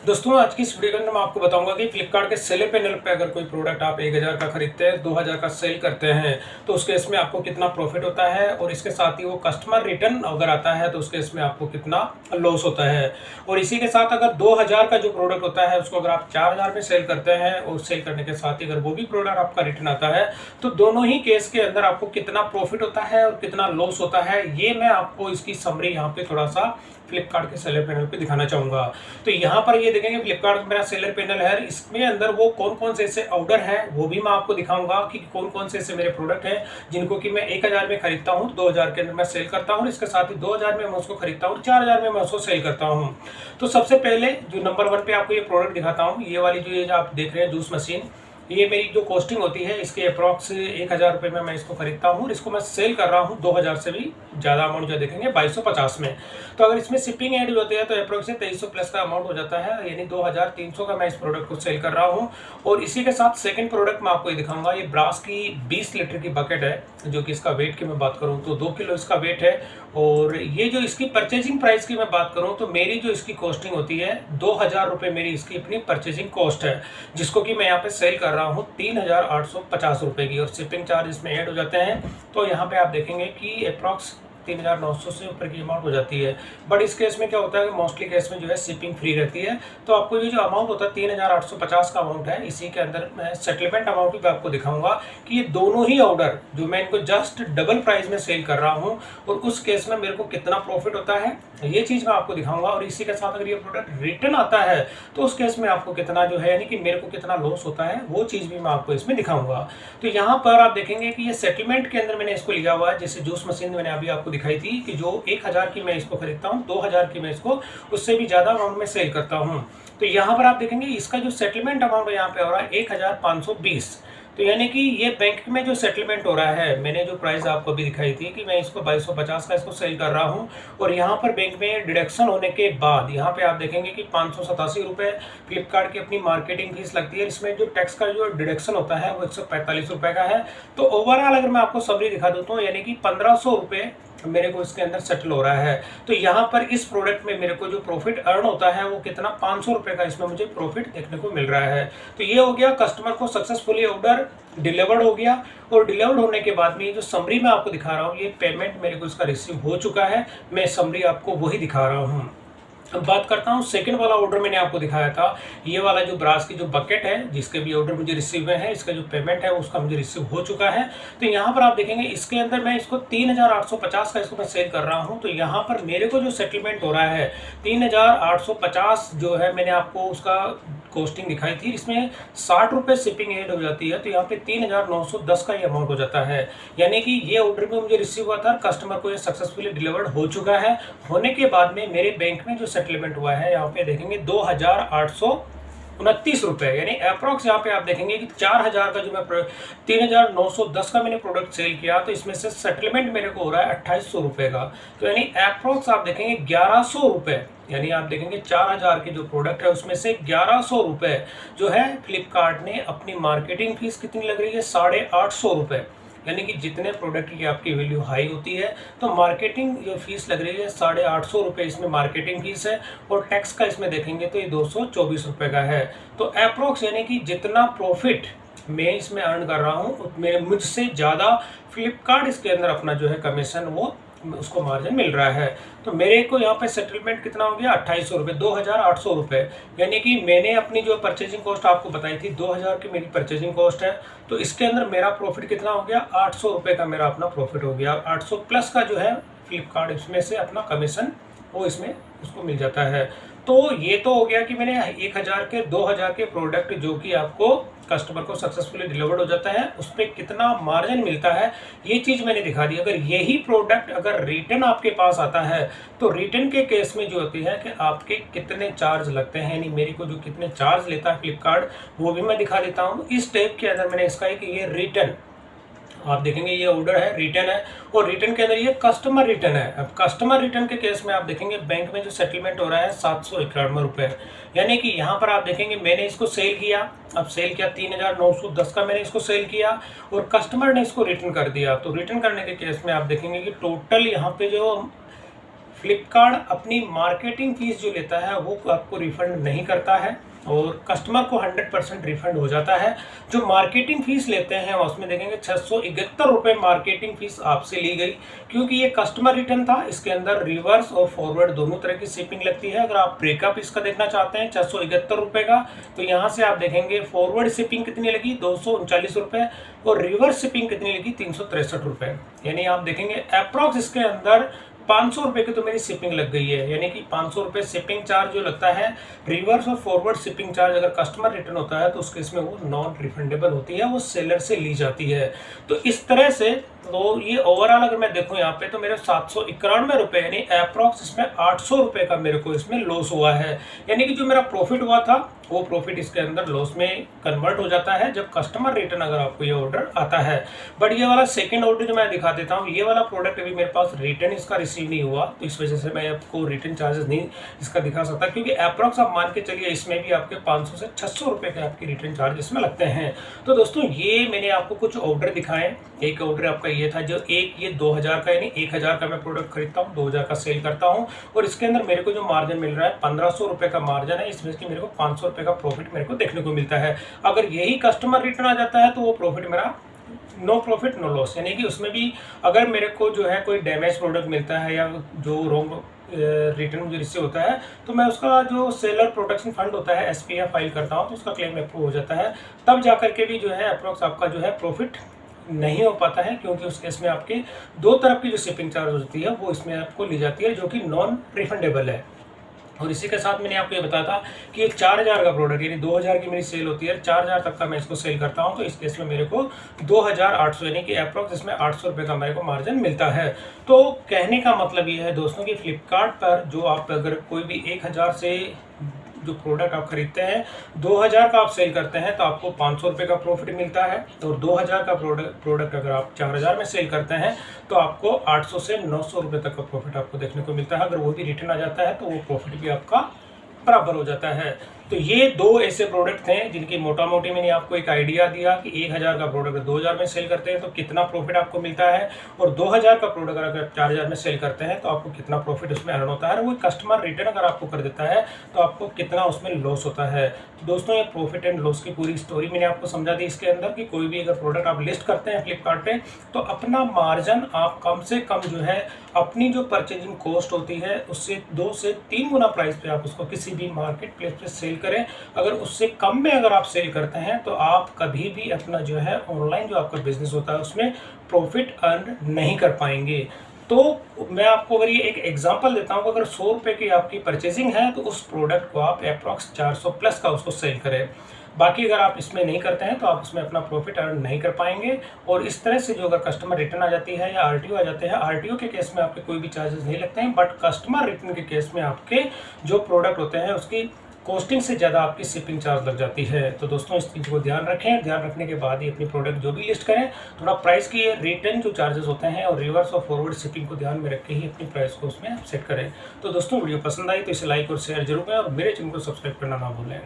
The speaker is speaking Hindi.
दोस्तों आज की इस वीडियो के अंदर मैं आपको बताऊंगा कि फ्लिपकार्ट के सेलर पैनल पे अगर कोई प्रोडक्ट आप 1000 का खरीदते हैं 2000 का सेल करते हैं तो उस केस में आपको कितना प्रॉफिट होता है और इसके साथ ही वो कस्टमर रिटर्न अगर आता है तो उस केस में आपको कितना लॉस होता है। और इसी के साथ अगर 2000 का जो प्रोडक्ट होता है उसको अगर आप 4000 में सेल करते हैं और सेल करने के साथ ही अगर वो भी प्रोडक्ट आपका रिटर्न आता है तो दोनों ही केस के अंदर आपको कितना प्रॉफिट होता है और कितना लॉस होता है ये मैं आपको इसकी समरी यहाँ पे थोड़ा सा फ्लिपकार्ट के सेलर पैनल पे दिखाना चाहूंगा। तो यहाँ पर ये देखेंगे फ्लिपकार्ट मेरा सेलर पैनल है, इसमें अंदर वो कौन कौन से ऐसे ऑर्डर है वो भी मैं आपको दिखाऊंगा कि कौन कौन से ऐसे मेरे प्रोडक्ट हैं जिनको कि मैं 1000 में खरीदता हूँ 2000 के अंदर मैं सेल करता हूँ, इसके साथ ही 2000 में मैं उसको खरीदता हूँ 4000 में मैं उसको सेल करता हूँ। तो सबसे पहले जो नंबर 1 पे आपको ये प्रोडक्ट दिखाता हूँ, ये वाली जो ये आप देख रहे हैं जूस मशीन, ये मेरी जो कॉस्टिंग होती है इसके अप्रॉक्स 1000 रुपये में मैं इसको खरीदता हूँ और इसको मैं सेल कर रहा हूँ 2000 से भी ज़्यादा अमाउंट जो देखेंगे 2250 में। तो अगर इसमें शिपिंग ऐड होती है तो अप्रॉक्स 2300 प्लस का अमाउंट हो जाता है, यानी 2300 का मैं इस प्रोडक्ट को सेल कर रहा हूँ। और इसी के साथ सेकंड प्रोडक्ट मैं आपको ये दिखाऊंगा, ये ब्रास की 20 लीटर की बकेट है जो कि इसका वेट की मैं बात करूँ तो 2 किलो इसका वेट है। और ये जो इसकी परचेजिंग प्राइस की मैं बात करूँ तो मेरी जो इसकी कॉस्टिंग होती है 2000 रुपये मेरी इसकी अपनी परचेजिंग कॉस्ट है, जिसको कि मैं यहाँ पे सेल कर रहा हूँ 3850 रुपये की, और शिपिंग चार्ज इसमें ऐड हो जाते हैं। तो यहाँ पे आप देखेंगे कि अप्रॉक्स 3900 से ऊपर की अमाउंट हो जाती है। बट इस केस में क्या होता है कि मोस्टली केस में जो है शिपिंग फ्री रहती है। तो आपको ये जो अमाउंट होता है 3850 का अमाउंट है, इसी के अंदर मैं सेटलमेंट अमाउंट भी आपको दिखाऊंगा कि ये दोनों ही ऑर्डर जो मैं इनको जस्ट डबल प्राइस में सेल कर रहा हूँ और उस केस में मेरे को कितना प्रॉफिट होता है ये चीज़ मैं आपको दिखाऊंगा। और इसी के साथ अगर ये प्रोडक्ट रिटर्न आता है तो उस केस में आपको कितना जो है यानी कि मेरे को कितना लॉस होता है वो चीज़ भी मैं आपको इसमें दिखाऊंगा। तो यहाँ पर आप देखेंगे कि ये सेटलमेंट के अंदर मैंने इसको लिया हुआ है, जैसे जूस मशीन मैंने अभी आपको दिखाई थी कि जो 1000 की मैं इसको खरीदता हूँ 2000 की मैं इसको उससे भी ज़्यादा अमाउंट में सेल करता हूँ। तो यहाँ पर आप देखेंगे इसका जो सेटलमेंट अमाउंट यहाँ पे हो रहा है 1520। तो यानी कि ये बैंक में जो सेटलमेंट हो रहा है, मैंने जो प्राइस आपको अभी दिखाई थी कि मैं इसको 2250 का इसको सेल कर रहा हूँ और यहाँ पर बैंक में डिडक्शन होने के बाद यहाँ पे आप देखेंगे कि 587 रुपये फ्लिपकार्ट की अपनी मार्केटिंग फीस लगती है। इसमें जो टैक्स का जो डिडक्शन होता है वो 145 रुपये का है। तो ओवरऑल अगर मैं आपको समरी दिखा दूँ तो यानी कि 1500 रुपये मेरे को इसके अंदर सेटल हो रहा है। तो यहाँ पर इस प्रोडक्ट में मेरे को जो प्रॉफिट अर्न होता है वो कितना 500 रुपये का इसमें मुझे प्रॉफिट देखने को मिल रहा है। तो ये हो गया कस्टमर को सक्सेसफुली ऑर्डर डिलीवर्ड हो गया। और डिलीवर्ड होने के बाद में ये जो समरी मैं आपको दिखा रहा हूँ ये पेमेंट मेरे को इसका रिसीव हो चुका है, मैं समरी आपको वही दिखा रहा हूँ। अब बात करता हूँ सेकंड वाला ऑर्डर मैंने आपको दिखाया था, ये वाला जो ब्रास की जो बकेट है जिसके भी ऑर्डर मुझे रिसीव हुए हैं, इसका जो पेमेंट है उसका मुझे रिसीव हो चुका है। तो यहाँ पर आप देखेंगे इसके अंदर मैं इसको 3850 का इसको मैं सेल कर रहा हूँ। तो यहाँ पर मेरे को जो सेटलमेंट हो रहा है 3850 जो है मैंने आपको उसका कॉस्टिंग दिखाई थी, इसमें 60 रुपये शिपिंग ऐड हो जाती है। तो यहाँ पे 3910 का ये अमाउंट हो जाता है, यानी कि ये ऑर्डर भी मुझे रिसीव हुआ था, कस्टमर को ये सक्सेसफुली डिलीवर्ड हो चुका है। होने के बाद में मेरे बैंक में जो सेटलमेंट हुआ है यहाँ पे देखेंगे 2829 रुपये, यानी अप्रॉक्स यहाँ पे आप देखेंगे कि 4000 का जो मैं 3910 का मैंने प्रोडक्ट सेल किया तो इसमें से सेटलमेंट मेरे को हो रहा है 2800 रुपये का। तो यानी अप्रॉक्स आप देखेंगे 1100 रुपये, यानी आप देखेंगे 4000 की जो प्रोडक्ट है उसमें से 1100 रुपये जो है फ्लिपकार्ट ने अपनी मार्केटिंग फीस कितनी लग रही है 850 रुपये, यानी कि जितने प्रोडक्ट की आपकी वैल्यू हाई होती है तो मार्केटिंग जो फीस लग रही है 850 रुपये इसमें मार्केटिंग फीस है। और टैक्स का इसमें देखेंगे तो ये 224 रुपये का है। तो अप्रोक्स यानी कि जितना प्रॉफिट मैं इसमें अर्न कर रहा हूँ मेरे मुझसे ज़्यादा फ्लिपकार्ट इसके अंदर अपना जो है कमीशन वो उसको मार्जिन मिल रहा है। तो मेरे को यहाँ पे सेटलमेंट कितना हो गया 2800 रुपये, 2800 रुपये, यानी कि मैंने अपनी जो परचेजिंग कॉस्ट आपको बताई थी 2000 की मेरी परचेजिंग कॉस्ट है। तो इसके अंदर मेरा प्रॉफिट कितना हो गया 800 रुपये का मेरा अपना प्रॉफिट हो गया। 800 प्लस का जो है फ्लिपकार्ट इसमें से अपना कमीशन वो इसमें उसको मिल जाता है। तो ये तो हो गया कि मैंने 1000 के 2000 के प्रोडक्ट जो कि आपको कस्टमर को सक्सेसफुली डिलीवर्ड हो जाता है उस पर कितना मार्जिन मिलता है ये चीज़ मैंने दिखा दी। अगर यही प्रोडक्ट अगर रिटर्न आपके पास आता है तो रिटर्न के केस में जो होती है कि आपके कितने चार्ज लगते हैं, यानी मेरे को जो कितने चार्ज लेता है फ्लिपकार्ट वो भी मैं दिखा देता हूँ। इस टाइप के अंदर मैंने इसका एक ये रिटर्न आप देखेंगे ये ऑर्डर है रिटर्न है और रिटर्न के अंदर ये कस्टमर रिटर्न है। अब कस्टमर रिटर्न के केस में आप देखेंगे बैंक में जो सेटलमेंट हो रहा है 791 रुपये, यानी कि यहाँ पर आप देखेंगे मैंने इसको सेल किया, अब सेल किया 3910 का मैंने इसको सेल किया और कस्टमर ने इसको रिटर्न कर दिया। तो रिटर्न करने के केस में आप देखेंगे कि टोटल यहाँ पे जो फ्लिपकार्ट अपनी मार्केटिंग फीस जो लेता है वो आपको रिफंड नहीं करता है और कस्टमर को 100% रिफंड हो जाता है। जो मार्केटिंग फीस लेते हैं उसमें देखेंगे 671 रुपये मार्केटिंग फीस आपसे ली गई, क्योंकि ये कस्टमर रिटर्न था। इसके अंदर रिवर्स और फॉरवर्ड दोनों तरह की शिपिंग लगती है। अगर आप ब्रेकअप इसका देखना चाहते हैं 671 रुपये का, तो यहाँ से आप देखेंगे फॉरवर्ड शिपिंग कितनी लगी 239 रुपये और रिवर्स शिपिंग कितनी लगी 363 रुपये। यानी आप देखेंगे अप्रॉक्स इसके अंदर 500 रुपये की तो मेरी शिपिंग लग गई है। यानी कि 500 रुपये शिपिंग चार्ज जो लगता है, रिवर्स और फॉरवर्ड शिपिंग चार्ज अगर कस्टमर रिटर्न होता है तो उसके इसमें वो नॉन रिफंडेबल होती है, वो सेलर से ली जाती है। तो इस तरह से तो ये ओवरऑल अगर मैं देखूं यहाँ पे तो मेरे 791 रुपये यानी अप्रॉक्स इसमें 800 रुपये का मेरे को इसमें लॉस हुआ है। यानी कि जो मेरा प्रॉफिट हुआ था वो प्रॉफिट इसके अंदर लॉस में कन्वर्ट हो जाता है जब कस्टमर रिटर्न अगर आपको ये ऑर्डर आता है। बट ये वाला सेकंड ऑर्डर जो मैं दिखा देता हूँ, ये वाला प्रोडक्ट अभी मेरे पास रिटर्न इसका रिसीव नहीं हुआ, तो इस वजह से मैं आपको रिटर्न चार्जेस नहीं इसका दिखा सकता, क्योंकि अप्रॉक्स आप मान के चलिए इसमें भी आपके 500 से 600 रुपये के आपके रिटर्न चार्ज इसमें लगते हैं। तो दोस्तों ये मैंने आपको कुछ ऑर्डर दिखाए। एक ऑर्डर आपका ये था जो ये 2000 का, यानी 1000 का मैं प्रोडक्ट खरीदता हूँ, 2000 का सेल करता हूँ और इसके अंदर मेरे को जो मार्जिन मिल रहा है 1500 रुपये का मार्जिन है। इसमें कि मेरे को 500 रुपये का प्रॉफिट मेरे को देखने को मिलता है। अगर यही कस्टमर रिटर्न आ जाता है तो वो प्रॉफिट मेरा नो प्रॉफिट नो लॉस, यानी कि उसमें भी अगर मेरे को जो है कोई डैमेज प्रोडक्ट मिलता है या जो रॉन्ग रिटर्न मुझे रिसीव होता है तो मैं उसका जो सेलर प्रोटेक्शन फंड होता है SPF फाइल करता हूँ, तो उसका क्लेम अप्रूव हो जाता है। तब जाकर के भी जो है अप्रॉक्स आपका जो है प्रॉफिट नहीं हो पाता है, क्योंकि उस केस में आपके दो तरफ की जो शिपिंग चार्ज होती है वो इसमें आपको ली जाती है, जो कि नॉन रिफंडेबल है। और इसी के साथ मैंने आपको ये बताया था कि ये 4000 का प्रोडक्ट, यानी 2000 की मेरी सेल होती है, 4000 तक का मैं इसको सेल करता हूँ, तो इस केस में मेरे को 2800 यानी कि अप्रॉक्स इसमें 800 रुपये का मेरे को मार्जिन मिलता है। तो कहने का मतलब ये है दोस्तों कि फ्लिपकार्ट पर जो आप अगर कोई भी 1000 से जो प्रोडक्ट आप खरीदते हैं, 2000 का आप सेल करते हैं तो आपको 500 रुपये का प्रॉफिट मिलता है, और 2000 का प्रोडक्ट अगर आप 4000 में सेल करते हैं तो आपको 800 से 900 रुपये तक का प्रॉफिट आपको देखने को मिलता है। अगर वो भी रिटर्न आ जाता है तो वो प्रॉफिट भी आपका बराबर हो जाता है। तो ये दो ऐसे प्रोडक्ट थे जिनकी मोटा मोटी मैंने आपको एक आइडिया दिया कि 1000 का प्रोडक्ट 2000 में सेल करते हैं तो कितना प्रॉफिट आपको मिलता है, और 2000 का प्रोडक्ट अगर 4000 में सेल करते हैं तो आपको कितना प्रॉफिट उसमें अर्न होता है। वो कस्टमर रिटर्न अगर आपको कर देता है तो आपको कितना उसमें लॉस होता है। तो दोस्तों ये प्रॉफिट एंड लॉस की पूरी स्टोरी मैंने आपको समझा दी इसके अंदर कि कोई भी अगर प्रोडक्ट आप लिस्ट करते हैं फ्लिपकार्ट पे तो अपना मार्जिन आप कम से कम जो है अपनी जो परचेजिंग कॉस्ट होती है उससे 2 से 3 गुना प्राइस पे आप उसको किसी भी मार्केट प्लेस पे सेल करें। अगर उससे कम में अगर आप सेल करते हैं तो आप कभी भी अपना जो है ऑनलाइन जो आपका बिजनेस होता है उसमें प्रॉफिट अर्न नहीं कर पाएंगे। तो मैं आपको अगर ये एक एग्जांपल देता हूँ, अगर 100 रुपये की आपकी परचेजिंग है तो उस प्रोडक्ट को आप अप्रॉक्स 400 प्लस का उसको सेल करें। बाकी अगर आप इसमें नहीं करते हैं तो आप उसमें अपना प्रॉफिट अर्न नहीं कर पाएंगे। और इस तरह से जो अगर कस्टमर रिटर्न आ जाती है या RTO आ जाते हैं, RTO के केस में आपके कोई भी चार्जेस नहीं लगते हैं, बट कस्टमर रिटर्न के केस में आपके जो प्रोडक्ट होते हैं उसकी कॉस्टिंग से ज़्यादा आपकी शिपिंग चार्ज लग जाती है। तो दोस्तों इस चीज़ को ध्यान रखें, ध्यान रखने के बाद ही अपनी प्रोडक्ट जो भी लिस्ट करें थोड़ा प्राइस की रिटर्न जो चार्जेस होते हैं और रिवर्स और फॉरवर्ड शिपिंग को ध्यान में रख के ही अपनी प्राइस को उसमें सेट करें। तो दोस्तों वीडियो पसंद आई तो इसे लाइक और शेयर जरूर करें और मेरे चैनल को सब्सक्राइब करना ना भूलें।